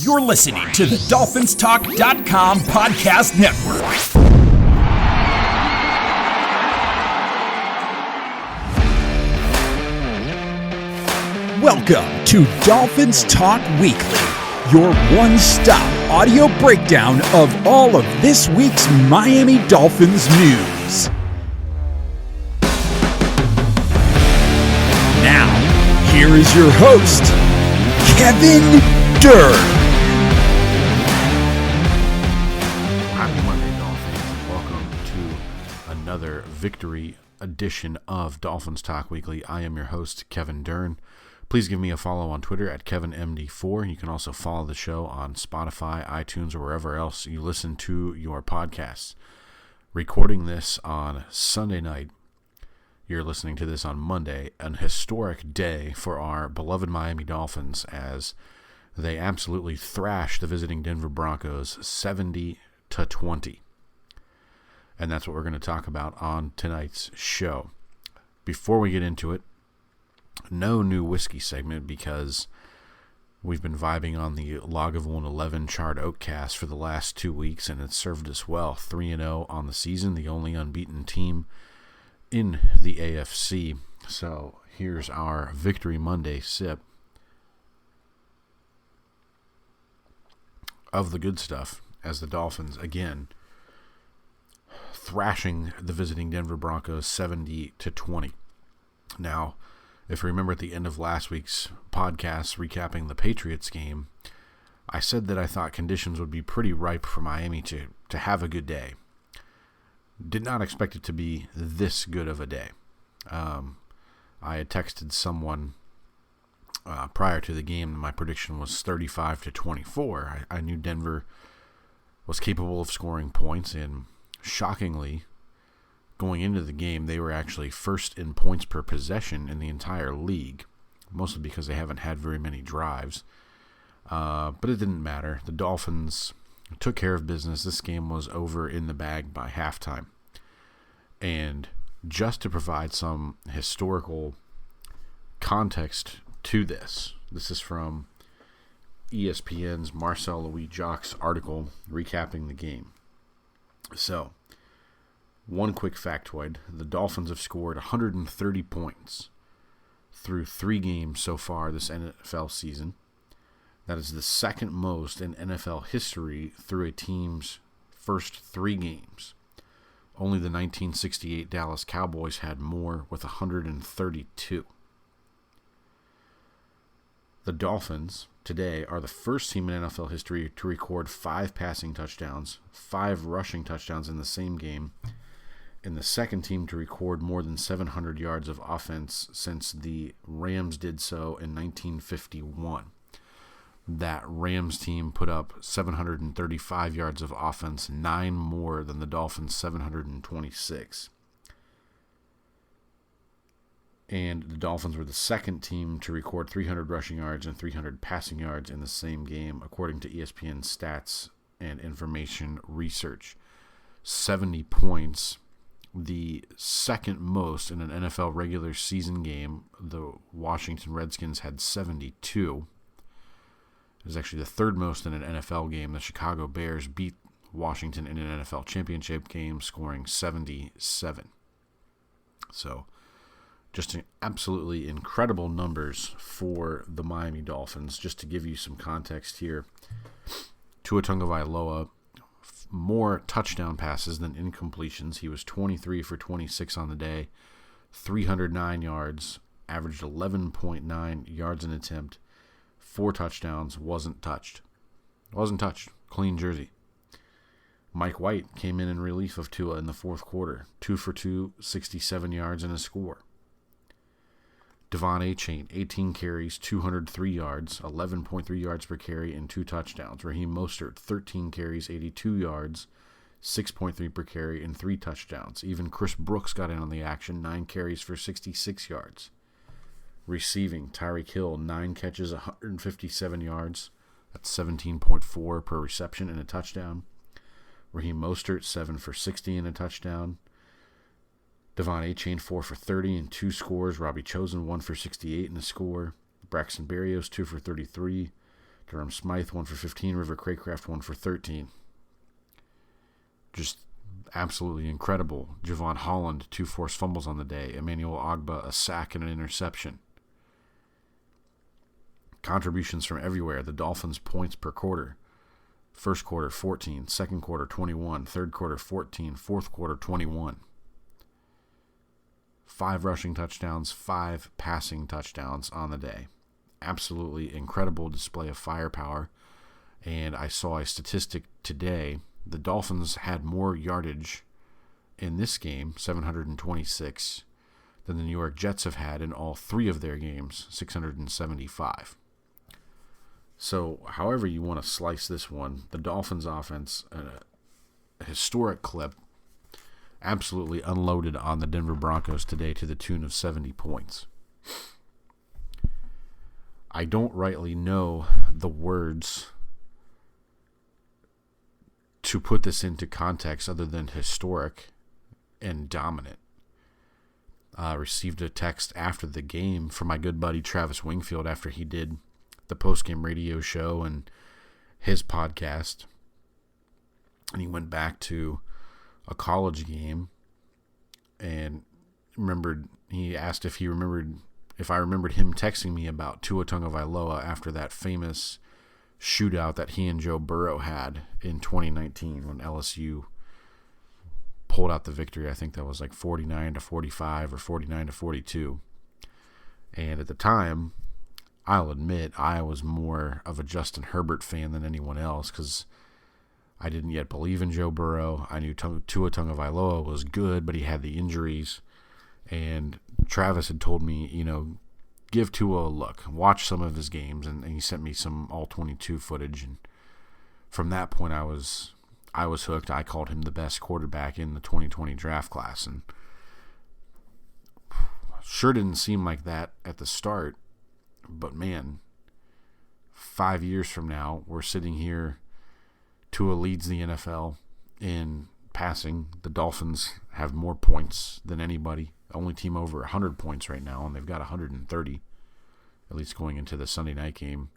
You're listening to the DolphinsTalk.com podcast network. Welcome to Dolphins Talk Weekly, your one-stop audio breakdown of all of this week's Miami Dolphins news. Now, here is your host, Kevin Dern. Happy Monday, Dolphins. Welcome to another victory edition of Dolphins Talk Weekly. I am your host, Kevin Dern. Please give me a follow on Twitter at KevinMD4. You can also follow the show on Spotify, iTunes, or wherever else you listen to your podcasts. Recording this on Sunday night. You're listening to this on Monday, an historic day for our beloved Miami Dolphins as they absolutely thrashed the visiting Denver Broncos 70-20. And that's what we're going to talk about on tonight's show. Before we get into it, no new whiskey segment because we've been vibing on the Lagavulin 11 Charred Oak cast for the last 2 weeks, and it's served us well. 3-0 on the season, the only unbeaten team in the AFC. So here's our Victory Monday sip of the good stuff as the Dolphins, again, thrashing the visiting Denver Broncos 70-20. Now, if you remember at the end of last week's podcast recapping the Patriots game, I said that I thought conditions would be pretty ripe for Miami to have a good day. Did not expect it to be this good of a day. I had texted someone prior to the game, and my prediction was 35-24. I knew Denver was capable of scoring points, and shockingly, going into the game, they were actually first in points per possession in the entire league, mostly because they haven't had very many drives. But it didn't matter. The Dolphins took care of business. This game was over in the bag by halftime. And just to provide some historical context to this is from ESPN's Marcel Louis-Jacques article recapping the game. So, one quick factoid, the Dolphins have scored 130 points through 3 games so far this NFL season. That is the second most in NFL history through a team's first 3 games. Only the 1968 Dallas Cowboys had more with 132. The Dolphins today are the first team in NFL history to record 5 passing touchdowns, 5 rushing touchdowns in the same game, and the second team to record more than 700 yards of offense since the Rams did so in 1951. That Rams team put up 735 yards of offense, 9 more than the Dolphins' 726. And the Dolphins were the second team to record 300 rushing yards and 300 passing yards in the same game, according to ESPN Stats and Information Research. 70 points, the second most in an NFL regular season game. The Washington Redskins had 72. It was actually the third most in an NFL game. The Chicago Bears beat Washington in an NFL championship game, scoring 77. So, just absolutely incredible numbers for the Miami Dolphins. Just to give you some context here, Tua Tagovailoa, more touchdown passes than incompletions. He was 23 for 26 on the day, 309 yards, averaged 11.9 yards an attempt, 4 touchdowns, wasn't touched. Clean jersey. Mike White came in relief of Tua in the fourth quarter, 2 for 2, 67 yards and a score. Devon Achane, 18 carries, 203 yards, 11.3 yards per carry, and 2 touchdowns. Raheem Mostert, 13 carries, 82 yards, 6.3 per carry, and 3 touchdowns. Even Chris Brooks got in on the action, 9 carries for 66 yards. Receiving, Tyreek Hill, 9 catches, 157 yards. That's 17.4 per reception and a touchdown. Raheem Mostert, 7 for 60 and a touchdown. Devon Achane, 4 for 30 and 2 scores. Robbie Chosen, 1 for 68 and a score. Braxton Berrios, 2 for 33. Durham Smythe, 1 for 15. River Craycraft, 1 for 13. Just absolutely incredible. Javon Holland, 2 forced fumbles on the day. Emmanuel Ogba, a sack and an interception. Contributions from everywhere. The Dolphins' points per quarter. First quarter, 14. Second quarter, 21. Third quarter, 14. Fourth quarter, 21. 5 rushing touchdowns, 5 passing touchdowns on the day. Absolutely incredible display of firepower. And I saw a statistic today. The Dolphins had more yardage in this game, 726, than the New York Jets have had in all 3 of their games, 675. So, however you want to slice this one, the Dolphins offense, a historic clip, absolutely unloaded on the Denver Broncos today to the tune of 70 points. I don't rightly know the words to put this into context other than historic and dominant. I received a text after the game from my good buddy Travis Wingfield after he did the post-game radio show and his podcast. And he went back to a college game and he asked if I remembered him texting me about Tua Tagovailoa after that famous shootout that he and Joe Burrow had in 2019 when LSU pulled out the victory. I think that was like 49-45 or 49-42. And at the time, I'll admit I was more of a Justin Herbert fan than anyone else because I didn't yet believe in Joe Burrow. I knew Tua Tagovailoa was good, but he had the injuries. And Travis had told me, give Tua a look, watch some of his games, and he sent me some all-22 footage. And from that point, I was hooked. I called him the best quarterback in the 2020 draft class, and sure didn't seem like that at the start. But man, 5 years from now, we're sitting here. Tua leads the NFL in passing. The Dolphins have more points than anybody. Only team over 100 points right now, and they've got 130, at least going into the Sunday night game.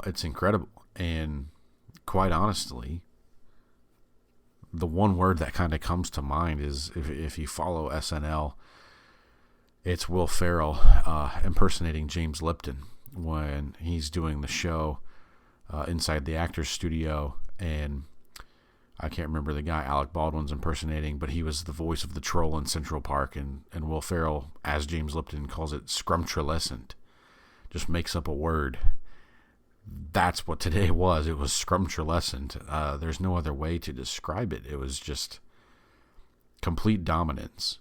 It's incredible. And quite honestly, the one word that kind of comes to mind is, if you follow SNL, it's Will Ferrell impersonating James Lipton when he's doing the show inside the actor's studio, and I can't remember the guy Alec Baldwin's impersonating, but he was the voice of the troll in Central Park, and Will Ferrell, as James Lipton, calls it scrumptious. Just makes up a word. That's what today was. It was scrumptious. There's no other way to describe it. It was just complete dominance.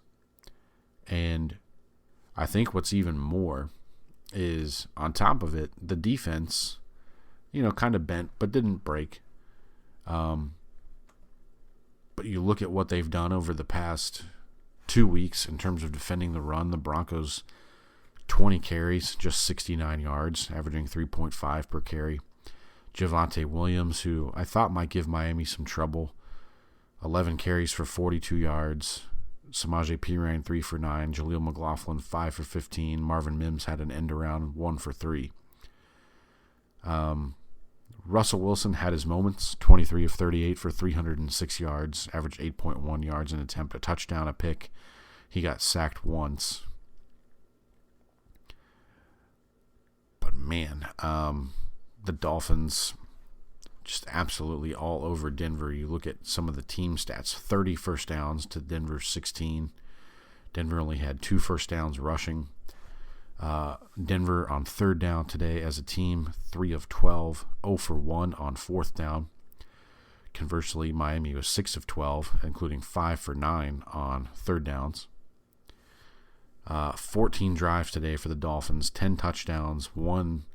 And I think what's even more is, on top of it, the defense, kind of bent but didn't break. But you look at what they've done over the past 2 weeks in terms of defending the run. The Broncos, 20 carries, just 69 yards, averaging 3.5 per carry. Javonte Williams, who I thought might give Miami some trouble, 11 carries for 42 yards. Samaje Perine, 3 for 9. Jaleel McLaughlin, 5 for 15. Marvin Mims had an end around, 1 for 3. Russell Wilson had his moments, 23 of 38 for 306 yards, averaged 8.1 yards an attempt, a touchdown, a pick. He got sacked once. But man, the Dolphins just absolutely all over Denver. You look at some of the team stats, 30 first downs to Denver's 16. Denver only had 2 first downs rushing. Denver on third down today as a team, 3 of 12, 0 for 1 on fourth down. Conversely, Miami was 6 of 12, including 5 for 9 on third downs. 14 drives today for the Dolphins, 10 touchdowns, 1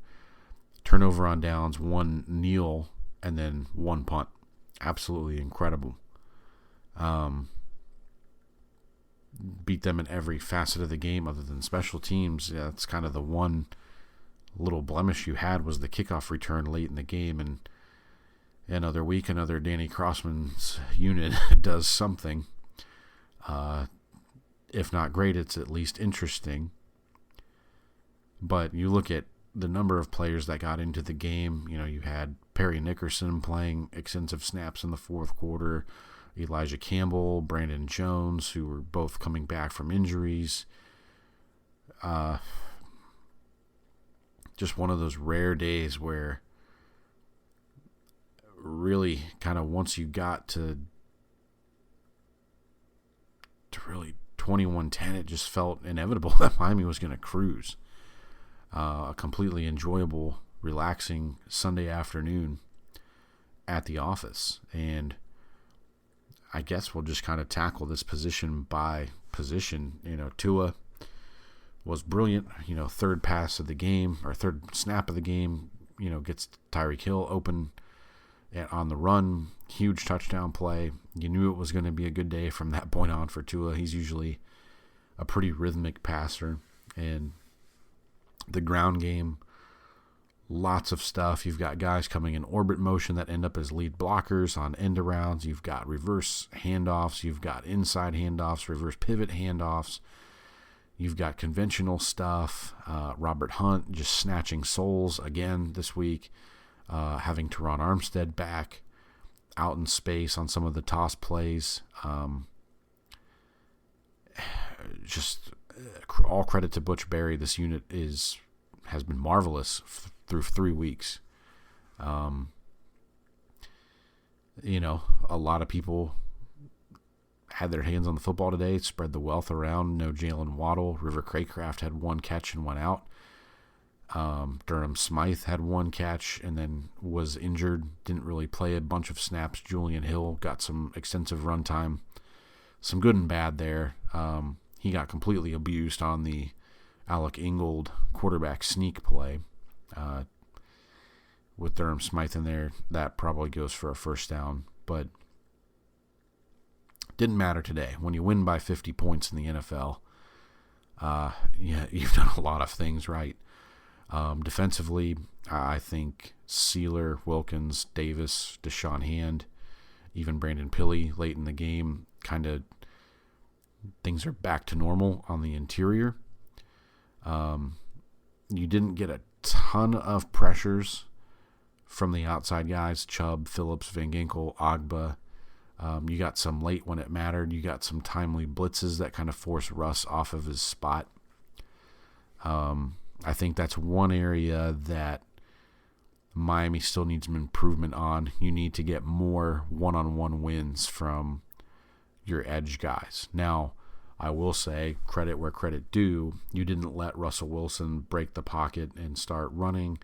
turnover on downs, 1 kneel, and then 1 punt. Absolutely incredible. Beat them in every facet of the game other than special teams. Yeah, that's kind of the one little blemish you had, was the kickoff return late in the game. And another week, another Danny Crossman's unit does something. If not great, it's at least interesting. But you look at the number of players that got into the game. You had Perry Nickerson playing extensive snaps in the fourth quarter, Elijah Campbell, Brandon Jones, who were both coming back from injuries. Just one of those rare days where really kind of once you got to really 21-10, it just felt inevitable that Miami was going to cruise. A completely enjoyable, relaxing Sunday afternoon at the office. And I guess we'll just kind of tackle this position by position. Tua was brilliant. Third pass of the game, or third snap of the game, gets Tyreek Hill open on the run. Huge touchdown play. You knew it was going to be a good day from that point on for Tua. He's usually a pretty rhythmic passer. And the ground game, lots of stuff. You've got guys coming in orbit motion that end up as lead blockers on end arounds. You've got reverse handoffs. You've got inside handoffs, reverse pivot handoffs. You've got conventional stuff. Robert Hunt just snatching souls again this week. Having Teron Armstead back out in space on some of the toss plays. Just all credit to Butch Berry. This unit has been marvelous through 3 weeks. A lot of people had their hands on the football today, spread the wealth around. No Jalen Waddle. River Craycraft had one catch and went out. Durham Smythe had one catch and then was injured. Didn't really play a bunch of snaps. Julian Hill got some extensive run time. Some good and bad there. He got completely abused on the Alec Ingold quarterback sneak play. With Durham Smythe in there, that probably goes for a first down. But didn't matter today. When you win by 50 points in the NFL, you've done a lot of things right. Defensively, I think Sealer, Wilkins, Davis, Deshaun Hand, even Brandon Pilley late in the game, kind of things are back to normal on the interior. You didn't get a ton of pressures from the outside guys, Chubb, Phillips, Van Ginkel, Agba. You got some late when it mattered. You got some timely blitzes that kind of forced Russ off of his spot. I think that's one area that Miami still needs some improvement on. You need to get more one-on-one wins from your edge guys. Now, I will say, credit where credit due, you didn't let Russell Wilson break the pocket and start running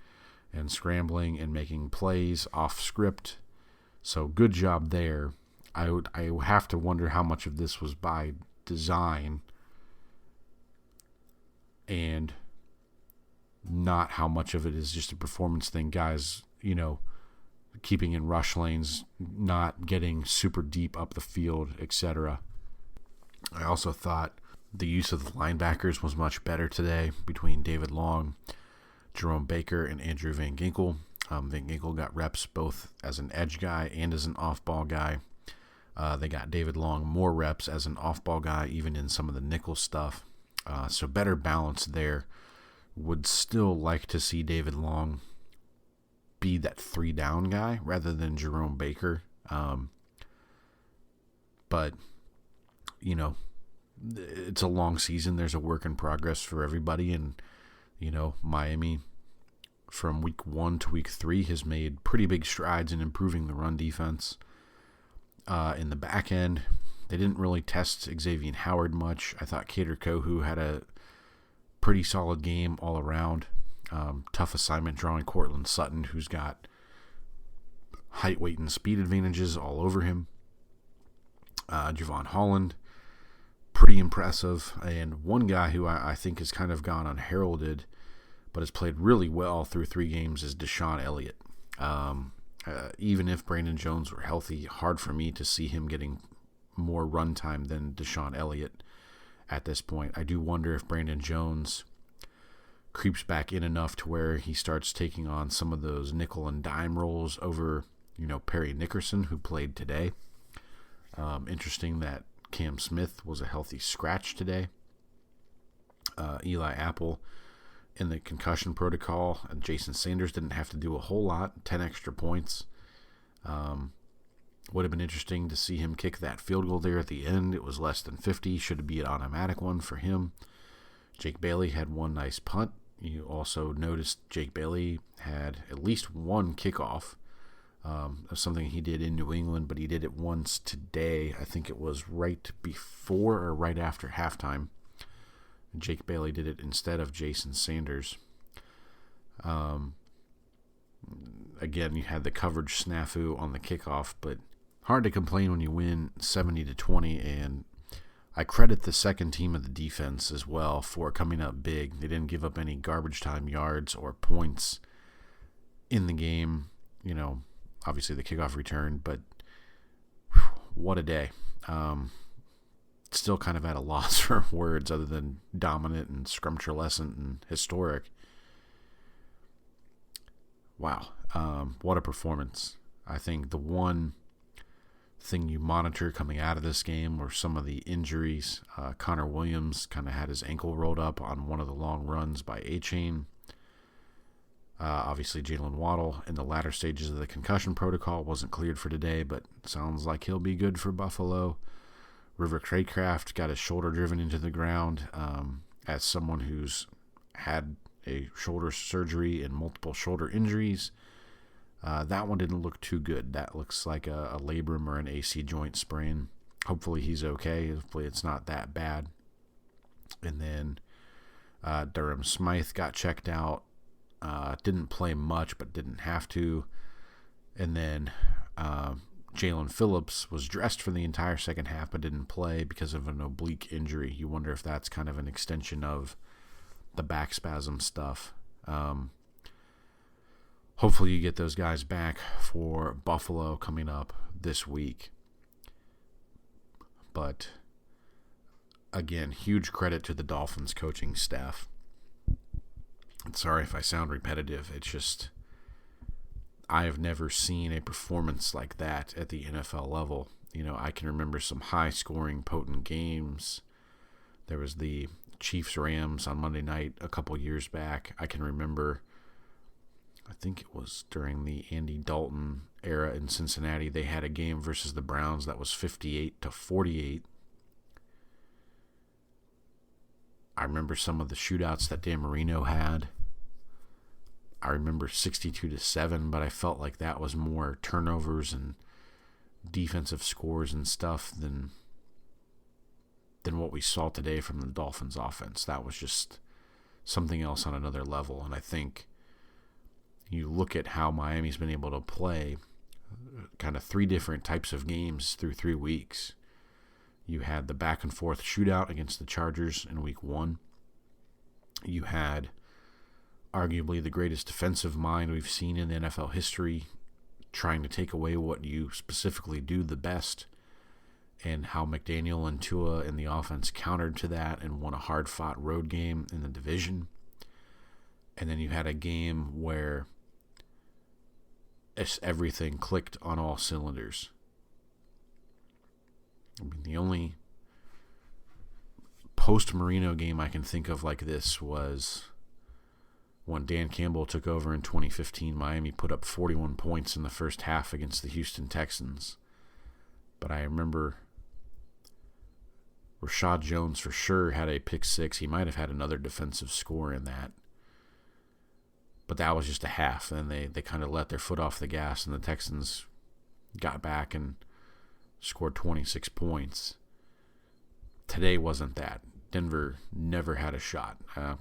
and scrambling and making plays off script. So good job there. I have to wonder how much of this was by design and not how much of it is just a performance thing. Guys, keeping in rush lanes, not getting super deep up the field, etc. I also thought the use of the linebackers was much better today between David Long, Jerome Baker, and Andrew Van Ginkel. Van Ginkel got reps both as an edge guy and as an off-ball guy. They got David Long more reps as an off-ball guy, even in some of the nickel stuff. So better balance there. Would still like to see David Long be that 3-down guy rather than Jerome Baker. But, it's a long season. There's a work in progress for everybody. And, Miami from week 1 to week 3 has made pretty big strides in improving the run defense. In the back end, they didn't really test Xavier Howard much. I thought Kader Kohu had a pretty solid game all around. Tough assignment drawing Cortland Sutton, who's got height, weight, and speed advantages all over him. Javon Holland, pretty impressive. And one guy who I think has kind of gone unheralded, but has played really well through 3 games is Deshaun Elliott. Even if Brandon Jones were healthy, hard for me to see him getting more run time than Deshaun Elliott at this point. I do wonder if Brandon Jones creeps back in enough to where he starts taking on some of those nickel and dime roles over, Perry Nickerson, who played today. Interesting that Cam Smith was a healthy scratch today. Eli Apple in the concussion protocol. Jason Sanders didn't have to do a whole lot, 10 extra points. Would have been interesting to see him kick that field goal there at the end. It was less than 50. Should be an automatic one for him. Jake Bailey had one nice punt. You also noticed Jake Bailey had at least one kickoff. Something he did in New England, but he did it once today. I think it was right before or right after halftime. Jake Bailey did it instead of Jason Sanders. Again, you had the coverage snafu on the kickoff, but hard to complain when you win 70-20, and I credit the second team of the defense as well for coming up big. They didn't give up any garbage time yards or points in the game. Obviously the kickoff return, but what a day. Still kind of at a loss for words other than dominant and scrumptious-lescent and historic. Wow. What a performance. I think the one thing you monitor coming out of this game were some of the injuries. Connor Williams kind of had his ankle rolled up on one of the long runs by A-Chain. Obviously, Jalen Waddle in the latter stages of the concussion protocol wasn't cleared for today, but sounds like he'll be good for Buffalo. River Craycraft got his shoulder driven into the ground. As someone who's had a shoulder surgery and multiple shoulder injuries, that one didn't look too good. That looks like a labrum or an AC joint sprain. Hopefully he's okay. Hopefully it's not that bad. And then Durham Smythe got checked out. Didn't play much, but didn't have to. And then Jalen Phillips was dressed for the entire second half, but didn't play because of an oblique injury. You wonder if that's kind of an extension of the back spasm stuff. Hopefully you get those guys back for Buffalo coming up this week. But again, huge credit to the Dolphins coaching staff. Sorry if I sound repetitive. It's just I have never seen a performance like that at the NFL level. I can remember some high-scoring, potent games. There was the Chiefs-Rams on Monday night a couple years back. I can remember, I think it was during the Andy Dalton era in Cincinnati, they had a game versus the Browns that was 58-48. I remember some of the shootouts that Dan Marino had. I remember 62-7, but I felt like that was more turnovers and defensive scores and stuff than what we saw today from the Dolphins offense. That was just something else on another level. And I think you look at how Miami's been able to play kind of three different types of games through 3 weeks. You had the back and forth shootout against the Chargers in week 1. You had arguably the greatest defensive mind we've seen in the NFL history trying to take away what you specifically do the best, and how McDaniel and Tua and the offense countered to that and won a hard-fought road game in the division. And then you had a game where everything clicked on all cylinders. I mean, the only post-Marino game I can think of like this was when Dan Campbell took over in 2015. Miami put up 41 points in the first half against the Houston Texans. But I remember Rashad Jones for sure had a pick six. He might have had another defensive score in that. But that was just a half. And they kind of let their foot off the gas, and the Texans got back and scored 26 points. Today wasn't that. Denver never had a shot.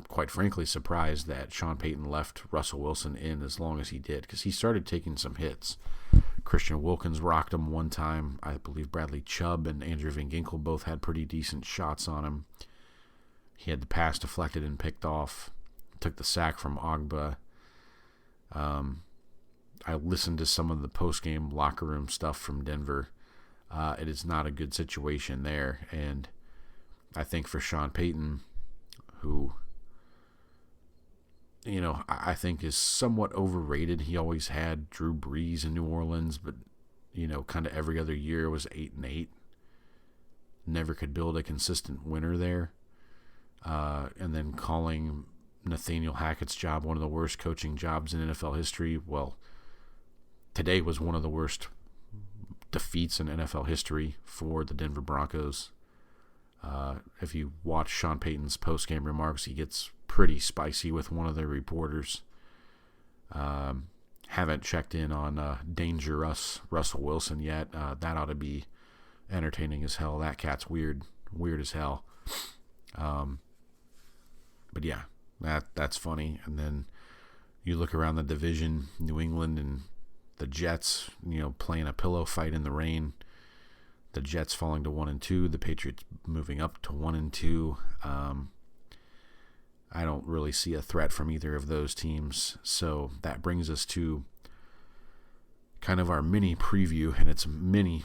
Quite frankly, surprised that Sean Payton left Russell Wilson in as long as he did, because he started taking some hits. Christian Wilkins rocked him one time. I believe Bradley Chubb and Andrew Van Ginkel both had pretty decent shots on him. He had the pass deflected and picked off. Took the sack from Ogba. I listened to some of the post-game locker room stuff from Denver. It is not a good situation there, and I think for Sean Payton, who, I think is somewhat overrated. He always had Drew Brees in New Orleans, but, kind of every other year was 8-8. Never could build a consistent winner there. And then calling Nathaniel Hackett's job one of the worst coaching jobs in NFL history. Well, today was one of the worst defeats in NFL history for the Denver Broncos. If you watch Sean Payton's post-game remarks, he gets pretty spicy with one of the reporters. Haven't checked in on Dangerous Russell Wilson yet. That ought to be entertaining as hell. That cat's weird as hell. But yeah, that's funny. And then you look around the division, New England and the Jets, playing a pillow fight in the rain. The Jets falling to 1-2, the Patriots moving up to 1-2. I don't really see a threat from either of those teams. So that brings us to kind of our mini preview, and it's mini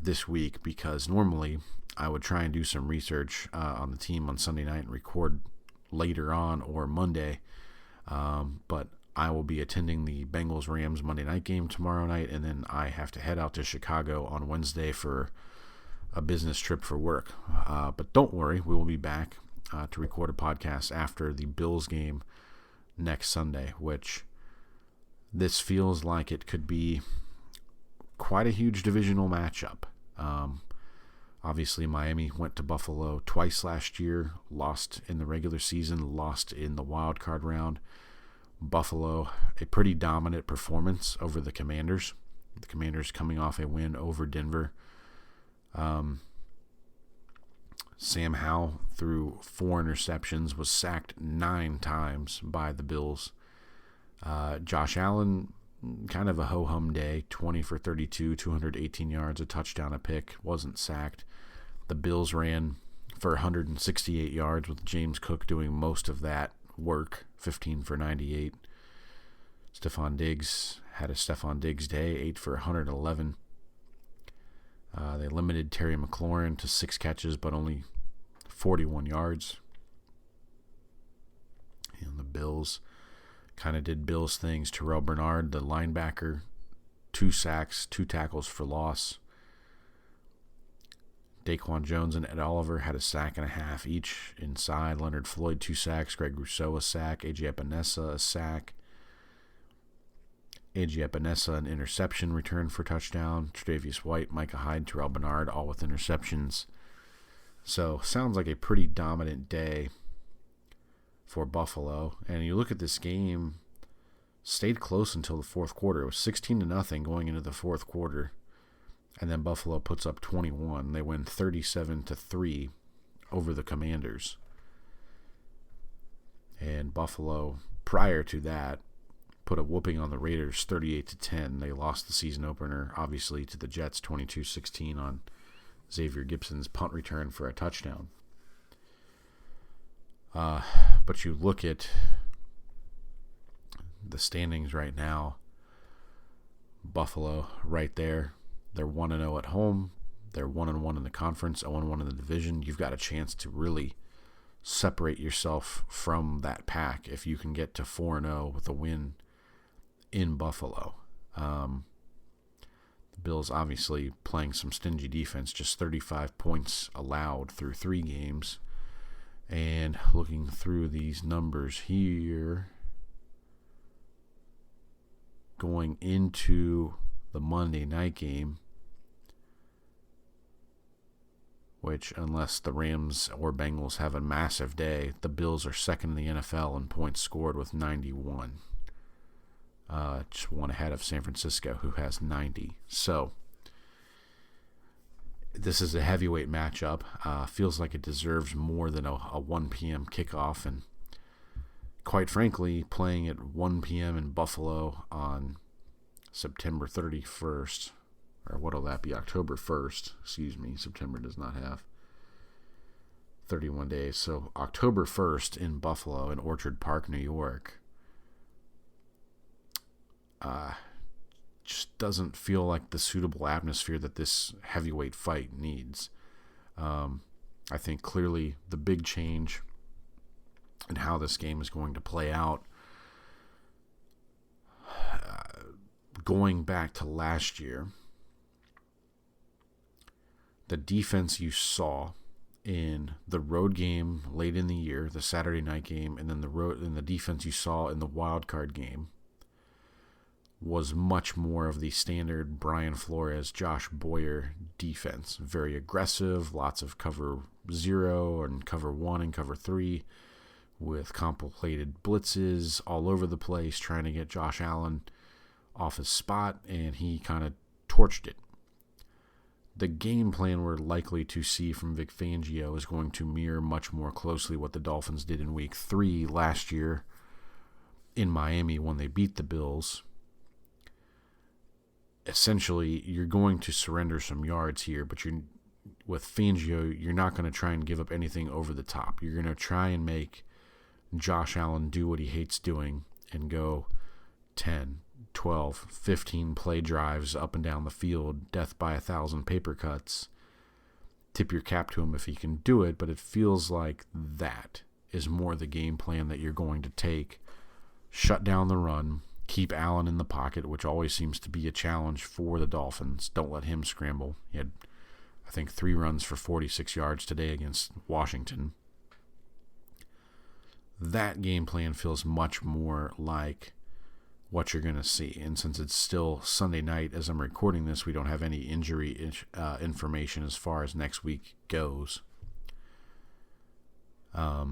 this week because normally I would try and do some research on the team on Sunday night and record later on or Monday. But I will be attending the Bengals-Rams Monday night game tomorrow night, and then I have to head out to Chicago on Wednesday for a business trip for work. But don't worry, we will be back to record a podcast after the Bills game next Sunday, which this feels like it could be quite a huge divisional matchup. Obviously, Miami went to Buffalo twice last year, lost in the regular season, lost in the wild card round. Buffalo, a pretty dominant performance over the Commanders. The Commanders coming off a win over Denver. Sam Howell threw 4 interceptions, was sacked 9 times by the Bills. Josh Allen, kind of a ho-hum day, 20 for 32, 218 yards, a touchdown, a pick, wasn't sacked. The Bills ran for 168 yards with James Cook doing most of that work, 15 for 98. Stephon Diggs had a Stephon Diggs day, 8 for 111. They limited Terry McLaurin to 6 catches, but only 41 yards. And the Bills kind of did Bills things. Terrell Bernard, the linebacker, 2 sacks, 2 tackles for loss. Daquan Jones and Ed Oliver had a sack and a half each inside. Leonard Floyd, 2 sacks. Greg Rousseau, a sack. A.J. Epinesa, a sack. A.J. Epinesa, an interception return for touchdown. Tre'Davious White, Micah Hyde, Terrell Bernard, all with interceptions. So, sounds like a pretty dominant day for Buffalo. And you look at this game, stayed close until the fourth quarter. It was 16-0 going into the fourth quarter. And then Buffalo puts up 21. They win 37-3 over the Commanders. And Buffalo, prior to that, put a whooping on the Raiders 38-10. They lost the season opener, obviously, to the Jets 22-16 on Xavier Gibson's punt return for a touchdown. But you look at the standings right now, Buffalo right there. They're 1-0 at home. They're 1-1 in the conference, 0-1 in the division. You've got a chance to really separate yourself from that pack if you can get to 4-0 with a win in Buffalo. The Bills obviously playing some stingy defense, just 35 points allowed through 3 games. And looking through these numbers here, going into the Monday night game, which, unless the Rams or Bengals have a massive day, the Bills are second in the NFL in points scored with 91. Just one ahead of San Francisco, who has 90. So, this is a heavyweight matchup. Feels like it deserves more than a 1 p.m. kickoff. And quite frankly, playing at 1 p.m. in Buffalo on September 31st, or what'll that be, October 1st, excuse me, September does not have 31 days, so October 1st in Buffalo, in Orchard Park, New York, just doesn't feel like the suitable atmosphere that this heavyweight fight needs. I think clearly the big change in how this game is going to play out, going back to last year, the defense you saw in the road game late in the year, the Saturday night game, and then the defense you saw in the wild card game was much more of the standard Brian Flores, Josh Boyer defense. Very aggressive, lots of cover 0 and cover 1 and cover 3 with complicated blitzes all over the place, trying to get Josh Allen off his spot, and he kind of torched it. The game plan we're likely to see from Vic Fangio is going to mirror much more closely what the Dolphins did in Week 3 last year in Miami when they beat the Bills. Essentially, you're going to surrender some yards here, but with Fangio, you're not going to try and give up anything over the top. You're going to try and make Josh Allen do what he hates doing and go 10, 12, 15 play drives up and down the field, death by 1,000 paper cuts. Tip your cap to him if he can do it, but it feels like that is more the game plan that you're going to take. Shut down the run, keep Allen in the pocket, which always seems to be a challenge for the Dolphins. Don't let him scramble. He had, I think, 3 runs for 46 yards today against Washington. That game plan feels much more like what you're going to see. And since it's still Sunday night as I'm recording this, we don't have any injury information as far as next week goes. But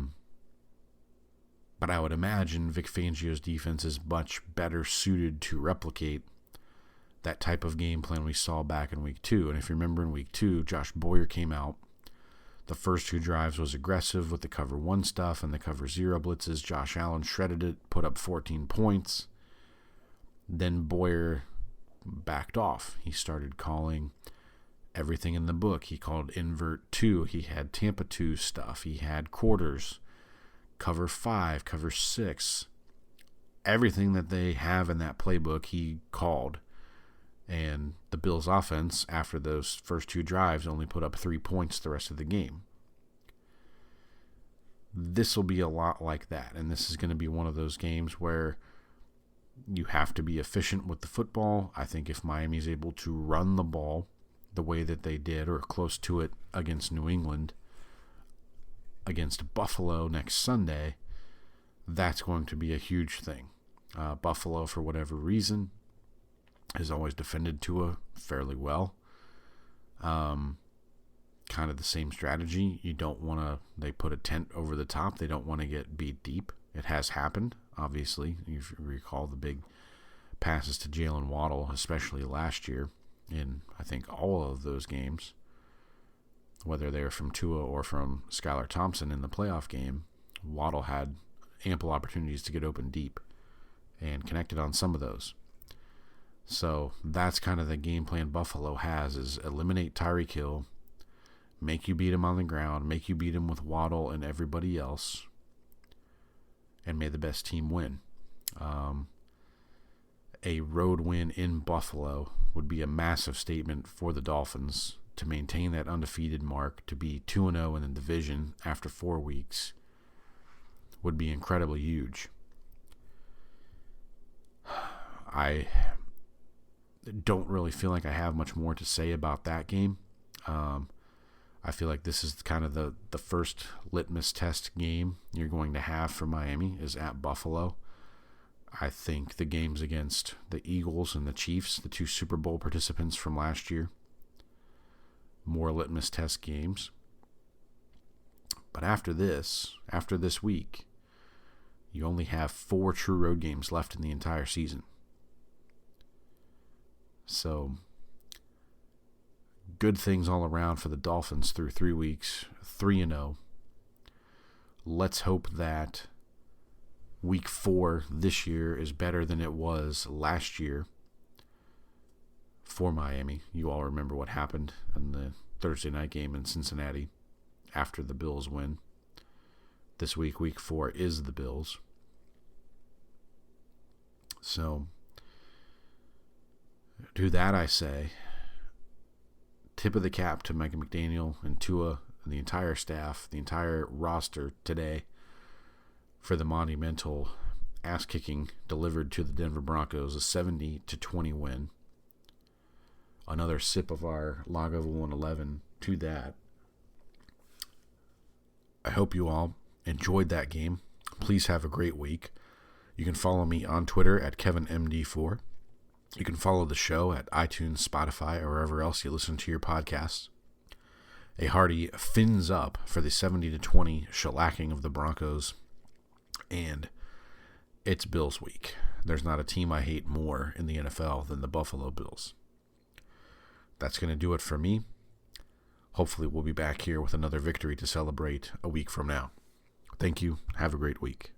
I would imagine Vic Fangio's defense is much better suited to replicate that type of game plan we saw back in Week 2. And if you remember in Week 2, Josh Boyer came out. The first 2 drives was aggressive with the cover 1 stuff and the cover 0 blitzes. Josh Allen shredded it, put up 14 points. Then Boyer backed off. He started calling everything in the book. He called invert 2. He had Tampa 2 stuff. He had quarters, cover 5, cover 6. Everything that they have in that playbook, he called. And the Bills' offense, after those first 2 drives, only put up 3 points the rest of the game. This will be a lot like that. And this is going to be one of those games where you have to be efficient with the football. I think if Miami's able to run the ball the way that they did, or close to it against New England, against Buffalo next Sunday, that's going to be a huge thing. Buffalo, for whatever reason, has always defended Tua fairly well. Kind of the same strategy. You don't want to, they put a tent over the top. They don't want to get beat deep. It has happened, obviously. You recall the big passes to Jalen Waddle, especially last year, in I think all of those games, whether they were from Tua or from Skylar Thompson in the playoff game. Waddle had ample opportunities to get open deep and connected on some of those. So that's kind of the game plan Buffalo has, is eliminate Tyreek Hill, make you beat him on the ground, make you beat him with Waddle and everybody else, and may the best team win. A road win in Buffalo would be a massive statement for the Dolphins to maintain that undefeated mark, to be 2-0 in the division after 4 weeks would be incredibly huge. I don't really feel like I have much more to say about that game. I feel like this is kind of the first litmus test game you're going to have for Miami is at Buffalo. I think the games against the Eagles and the Chiefs, the 2 Super Bowl participants from last year, more litmus test games. But after this week, you only have 4 true road games left in the entire season. So, good things all around for the Dolphins through 3 weeks, 3-0. Let's hope that Week 4 this year is better than it was last year for Miami. You all remember what happened in the Thursday night game in Cincinnati after the Bills win. This week, Week 4, is the Bills. So, to that I say, tip of the cap to Mike McDaniel and Tua and the entire staff, the entire roster today for the monumental ass-kicking delivered to the Denver Broncos, a 70-20 win. Another sip of our Lago 111 to that. I hope you all enjoyed that game. Please have a great week. You can follow me on Twitter at KevinMD4. You can follow the show at iTunes, Spotify, or wherever else you listen to your podcasts. A hearty fins up for the 70-20 shellacking of the Broncos. And it's Bills week. There's not a team I hate more in the NFL than the Buffalo Bills. That's going to do it for me. Hopefully we'll be back here with another victory to celebrate a week from now. Thank you. Have a great week.